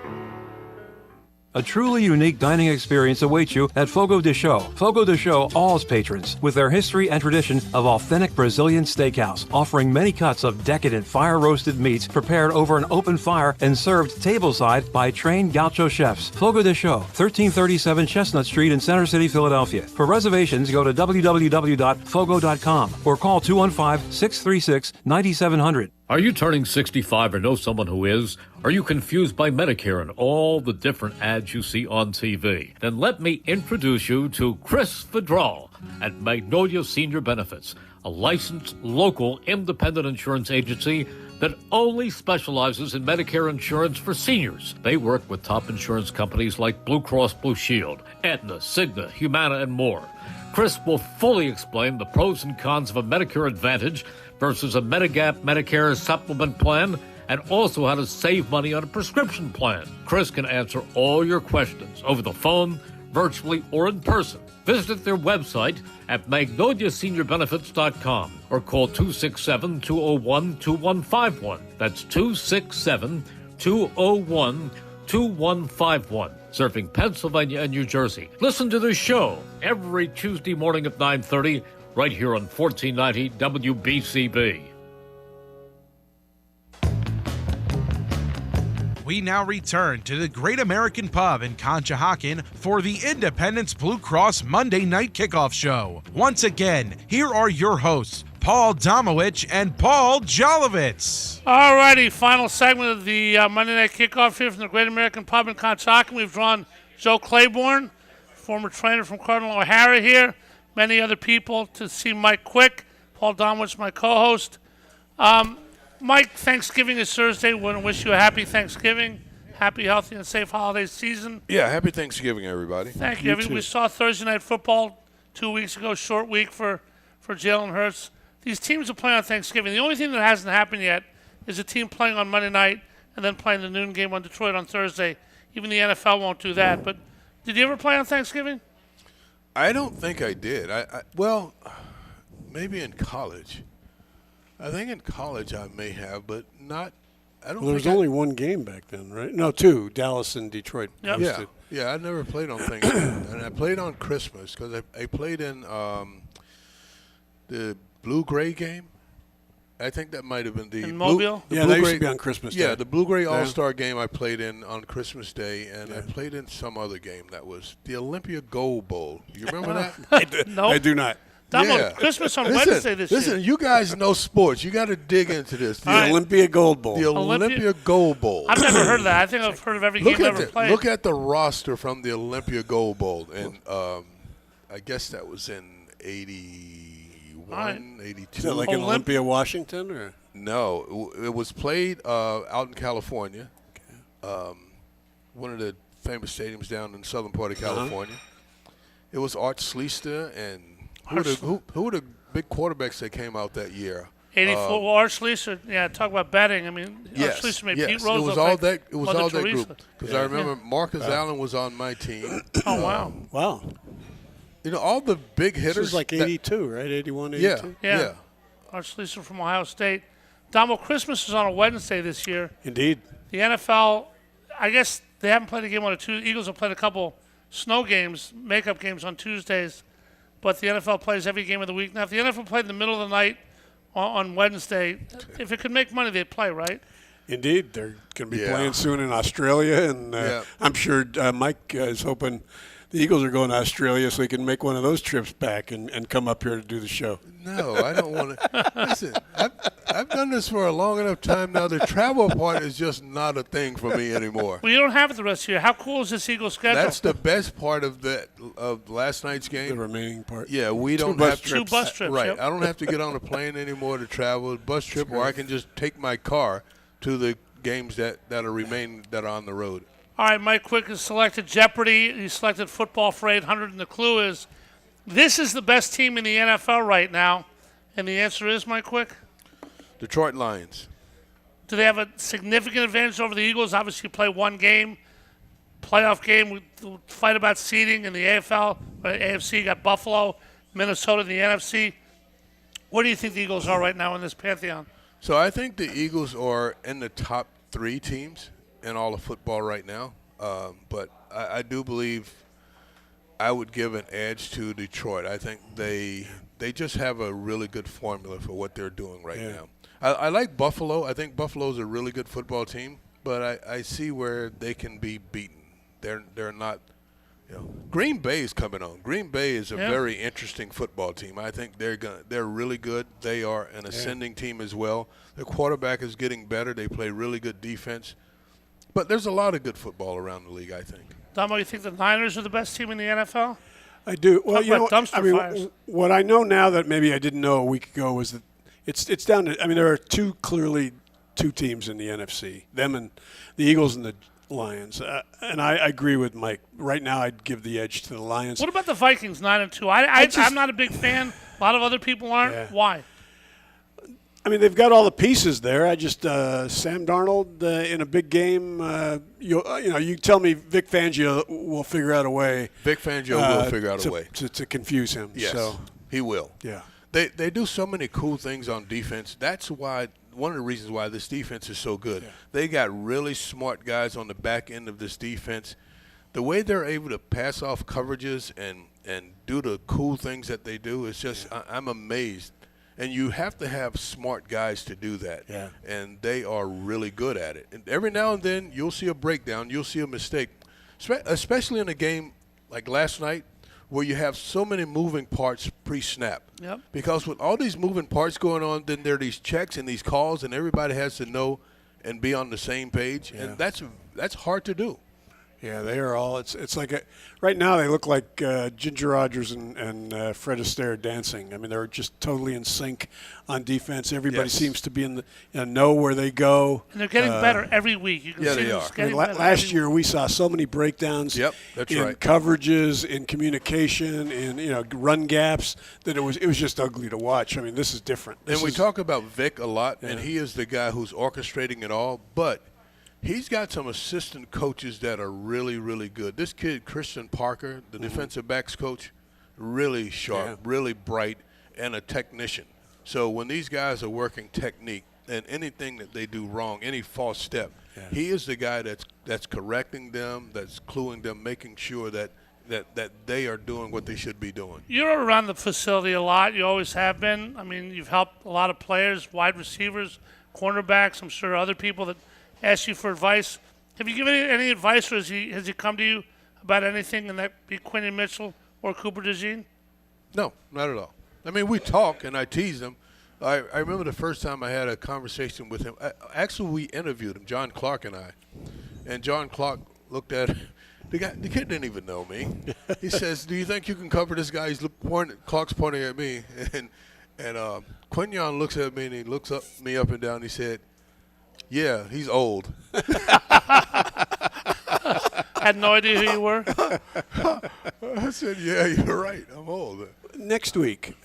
A truly unique dining experience awaits you at Fogo de Chão. Fogo de Chão awes patrons with their history and tradition of authentic Brazilian steakhouse, offering many cuts of decadent fire-roasted meats prepared over an open fire and served tableside by trained gaucho chefs. Fogo de Chão, 1337 Chestnut Street in Center City, Philadelphia. For reservations, go to www.fogo.com or call 215-636-9700. Are you turning 65 or know someone who is? Are you confused by Medicare and all the different ads you see on TV? Then let me introduce you to Chris Vidral at Magnolia Senior Benefits, a licensed local independent insurance agency that only specializes in Medicare insurance for seniors. They work with top insurance companies like Blue Cross Blue Shield, Aetna, Cigna, Humana, and more. Chris will fully explain the pros and cons of a Medicare Advantage versus a Medigap Medicare supplement plan, and also how to save money on a prescription plan. Chris can answer all your questions over the phone, virtually, or in person. Visit their website at magnoliaseniorbenefits.com or call 267-201-2151. That's 267-201-2151. Serving Pennsylvania and New Jersey. Listen to the show every Tuesday morning at 9:30 right here on 1490 WBCB. We now return to the Great American Pub in Conshohocken for the Independence Blue Cross Monday Night Kickoff Show. Once again, here are your hosts, Paul Domowitch and Paul Jolovitz. All righty, final segment of the Monday Night Kickoff here from the Great American Pub in Conshohocken. We've drawn Joe Claiborne, former trainer from Cardinal O'Hara here, many other people to see Mike Quick, Paul Domowitch, my co-host. Mike, Thanksgiving is Thursday. We want to wish you a happy Thanksgiving, happy, healthy, and safe holiday season. Yeah, happy Thanksgiving, everybody. Thank you. We saw Thursday Night Football 2 weeks ago, short week for Jalen Hurts. These teams are playing on Thanksgiving. The only thing that hasn't happened yet is a team playing on Monday night and then playing the noon game on Detroit on Thursday. Even the NFL won't do that. But did you ever play on Thanksgiving? I don't think I did. Well, maybe in college. I think in college I may have, but not. I don't. Well, there was only one game back then, right? No, two. Dallas and Detroit. Yep. Yeah. I never played on Thanksgiving, and I played on Christmas because I played in the Blue-Gray game. I think that might have been the in Mobile. Yeah, that used to be on Christmas Day. Yeah, the Blue-Gray All-Star game I played in on Christmas Day, and I played in some other game that was the Olympia Gold Bowl. You remember that? No. I do not. Christmas on Wednesday this year. Listen, you guys know sports. You got to dig into this. The Olympia Gold Bowl. The Olympia Gold Bowl. I've never heard of that. I think I've heard of every game I've ever played. Look at the roster from the Olympia Gold Bowl, and I guess that was in 81, 82. Is that like in Olympia, Washington, or? No, it was played out in California. One of the famous stadiums down in the southern part of California. It was Art Schlichter and who were the big quarterbacks that came out that year? 84. Art Schlichter. Yeah, talk about betting. I mean, Art Schlichter made Pete Rose. It was all that group. Because I remember Marcus Allen was on my team. Oh wow! Wow. You know, all the big hitters. This was like 82, right? 81, 82? Yeah. Art Schlichter from Ohio State. Domo, Christmas is on a Wednesday this year. Indeed. The NFL, I guess they haven't played a game on a Tuesday. Eagles have played a couple snow games, makeup games on Tuesdays, but the NFL plays every game of the week. Now, if the NFL played in the middle of the night on Wednesday, if it could make money, they'd play, right? Indeed. They're going to be playing soon in Australia, and I'm sure Mike is hoping the Eagles are going to Australia so he can make one of those trips back and come up here to do the show. No, I don't want to. Listen, I've done this for a long enough time now. The travel part is just not a thing for me anymore. Well, you don't have it the rest of the year. How cool is this Eagles schedule? That's the best part of last night's game. The remaining part. Yeah, we don't have two bus trips. Right. Yep. I don't have to get on a plane anymore to travel. Bus trip, or I can just take my car to the games that are on the road. All right, Mike Quick has selected Jeopardy. He selected football for 800, and the clue is, this is the best team in the NFL right now. And the answer is, Mike Quick? Detroit Lions. Do they have a significant advantage over the Eagles? Obviously, you play one game, playoff game. We fight about seeding in the AFL, AFC. You got Buffalo, Minnesota in the NFC. Where do you think the Eagles are right now in this pantheon? So I think the Eagles are in the top 3 teams in all of football right now. But I do believe I would give an edge to Detroit. I think they just have a really good formula for what they're doing right now. I like Buffalo. I think Buffalo's a really good football team, but I see where they can be beaten. They're not. Green Bay is coming on. Green Bay is a very interesting football team. I think they're really good. They are an ascending team as well. Their quarterback is getting better. They play really good defense. But there's a lot of good football around the league, I think. Domo, you think the Niners are the best team in the NFL? I do. Well, fires. What I know now that maybe I didn't know a week ago was that it's down to. I mean, there are clearly two teams in the NFC. Them and the Eagles and the Lions. And I agree with Mike. Right now, I'd give the edge to the Lions. What about the Vikings, 9-2? I'm not a big fan. A lot of other people aren't. Yeah. Why? I mean, they've got all the pieces there. Sam Darnold in a big game. You tell me Vic Fangio will figure out a way. Vic Fangio will figure out a way to confuse him. Yes, so. he will. Yeah, they do so many cool things on defense. That's why one of the reasons why this defense is so good. Yeah. They got really smart guys on the back end of this defense. The way they're able to pass off coverages and do the cool things that they do is just I'm amazed. And you have to have smart guys to do that. Yeah. And they are really good at it. And every now and then you'll see a breakdown, you'll see a mistake, especially in a game like last night where you have so many moving parts pre-snap. Yep. Because with all these moving parts going on, then there are these checks and these calls, and everybody has to know and be on the same page. Yeah. And that's hard to do. Yeah, they are all. It's like right now they look like Ginger Rogers and Fred Astaire dancing. I mean, they're just totally in sync on defense. Everybody seems to be in the know where they go. And they're getting better every week. You can see they are. I mean, last year we saw so many breakdowns. Yep, that's in right. Coverages, in communication, in run gaps. That it was just ugly to watch. I mean, this is different. And we talk about Vic a lot, and he is the guy who's orchestrating it all, but he's got some assistant coaches that are really, really good. This kid, Christian Parker, the defensive backs coach, really sharp, really bright, and a technician. So when these guys are working technique and anything that they do wrong, any false step, he is the guy that's correcting them, that's cluing them, making sure that they are doing what they should be doing. You're around the facility a lot. You always have been. I mean, you've helped a lot of players, wide receivers, cornerbacks. I'm sure other people that ask you for advice. Have you given any advice, or has he come to you about anything, and that be Quinton Mitchell or Cooper DeJean? No, not at all. I mean, we talk, and I tease him. I remember the first time I had a conversation with him. Actually, we interviewed him, John Clark and I. And John Clark looked at the kid didn't even know me. He says, "Do you think you can cover this guy?" Clark's pointing at me, and Quinton looks at me and he looks me up and down. He said, "Yeah, he's old." Had no idea who you were? I said, "Yeah, you're right. I'm old." Next week,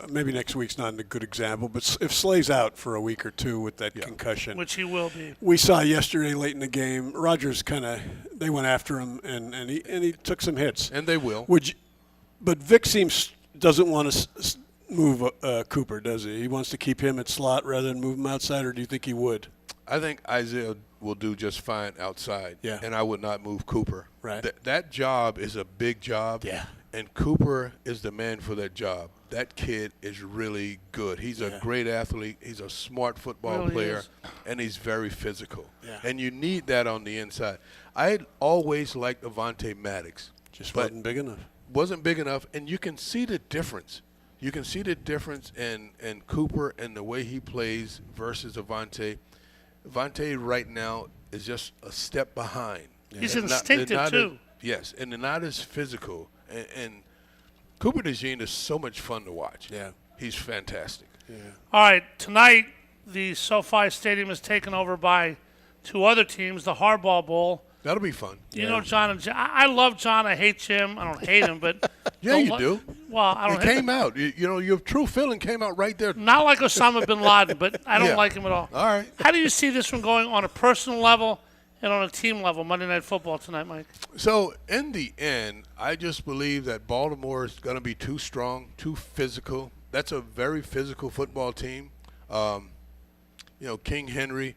maybe next week's not a good example, but if Slay's out for a week or two with that concussion, which he will be, we saw yesterday late in the game, Rodgers they went after him and he took some hits, and they will. But Vic doesn't want to move Cooper, does he? He wants to keep him at slot rather than move him outside, or do you think he would? I think Isaiah will do just fine outside, and I would not move Cooper. Right. That job is a big job, and Cooper is the man for that job. That kid is really good. He's a great athlete. He's a smart football player, and he's very physical. Yeah. And you need that on the inside. I always liked Avonte Maddox. Just wasn't big enough. Wasn't big enough, and you can see the difference. You can see the difference in Cooper and the way he plays versus Avonte. Avonte right now is just a step behind. He's instinctive, too. Yes, and they're not as physical. And Cooper DeJean is so much fun to watch. Yeah. He's fantastic. Yeah. All right, tonight the SoFi Stadium is taken over by two other teams, the Hardball Bowl. That'll be fun. You know John and Jim. I love John. I hate Jim. I don't hate him, but yeah, you do. Well, I don't. It came out. You know, your true feeling came out right there. Not like Osama bin Laden, but I don't Yeah. like him at all. All right. How do you see this one going on a personal level and on a team level, Monday Night Football tonight, Mike? So, in the end, I just believe that Baltimore is going to be too strong, too physical. That's a very physical football team. You know, King Henry,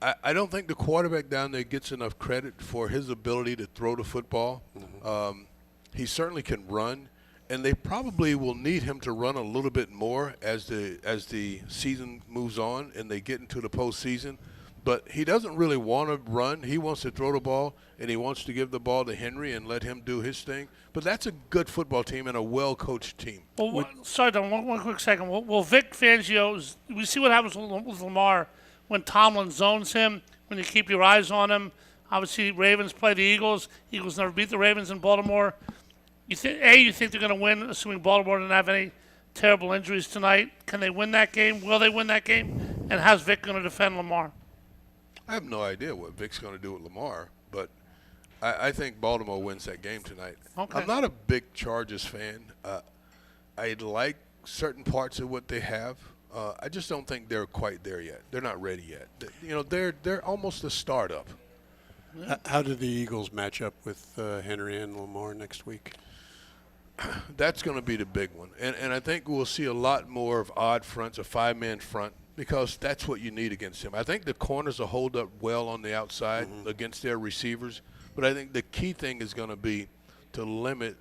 I don't think the quarterback down there gets enough credit for his ability to throw the football. He certainly can run, and they probably will need him to run a little bit more as the season moves on and they get into the postseason. But he doesn't really want to run. He wants to throw the ball, and he wants to give the ball to Henry and let him do his thing. But that's a good football team and a well-coached team. Well, sorry, Don, one quick second. Well, Vic Fangio, we see what happens with Lamar when Tomlin zones him, when you keep your eyes on him. Obviously, Ravens play the Eagles. Eagles never beat the Ravens in Baltimore. You think they're going to win, assuming Baltimore didn't have any terrible injuries tonight? Can they win that game? Will they win that game? And how's Vic going to defend Lamar? I have no idea what Vic's going to do with Lamar, but I think Baltimore wins that game tonight. Okay. I'm not a big Chargers fan. I like certain parts of what they have. I just don't think they're quite there yet. They're not ready yet. You know, they're almost a startup. How do the Eagles match up with Henry and Lamar next week? That's going to be the big one. And I think we'll see a lot more of odd fronts, a five-man front, because that's what you need against him. I think the corners will hold up well on the outside against their receivers, but I think the key thing is going to be to limit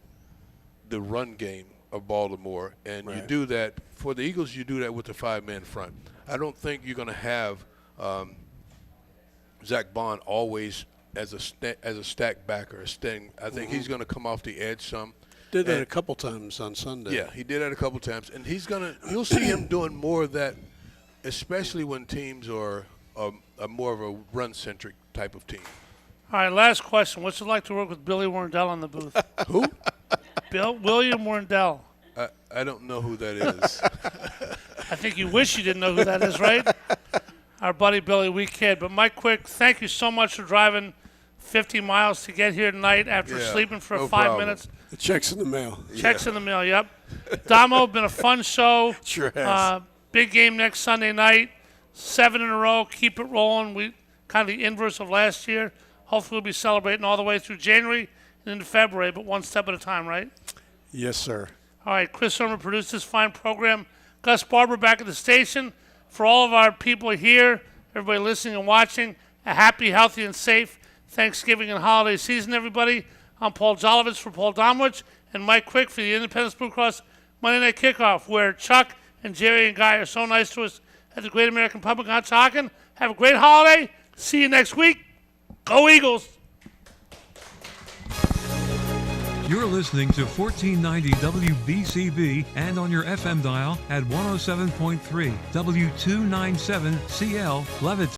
the run game of Baltimore. And you do that, for the Eagles, you do that with the five-man front. I don't think you're going to have Zach Bond always as a stack backer, a sting. I think he's going to come off the edge some. Did that a couple times on Sunday. Yeah, he did that a couple times, and you'll see him doing more of that, especially when teams are more of a run-centric type of team. All right, last question. What's it like to work with Billy Warndell in the booth? Who? William Warndell. I don't know who that is. I think you wish you didn't know who that is, right? Our buddy Billy, we kid. But Mike Quick, thank you so much for driving 50 miles to get here tonight after sleeping for no 5 problem. minutes. The check's in the mail. Checks in the mail, yep. Damo, been a fun show. Sure has. Big game next Sunday night. 7 in a row. Keep it rolling. We kind of the inverse of last year. Hopefully we'll be celebrating all the way through January and into February, but one step at a time, right? Yes, sir. All right, Chris Irmer produced this fine program. Gus Barber back at the station. For all of our people here, everybody listening and watching, a happy, healthy, and safe Thanksgiving and holiday season, everybody. I'm Paul Jolovitz for Paul Domowitch and Mike Quick for the Independence Blue Cross Monday Night Kickoff, where Chuck and Jerry and Guy are so nice to us at the Great American Pub in Conshohocken. Have a great holiday. See you next week. Go Eagles. You're listening to 1490 WBCB and on your FM dial at 107.3 W297CL Levitt.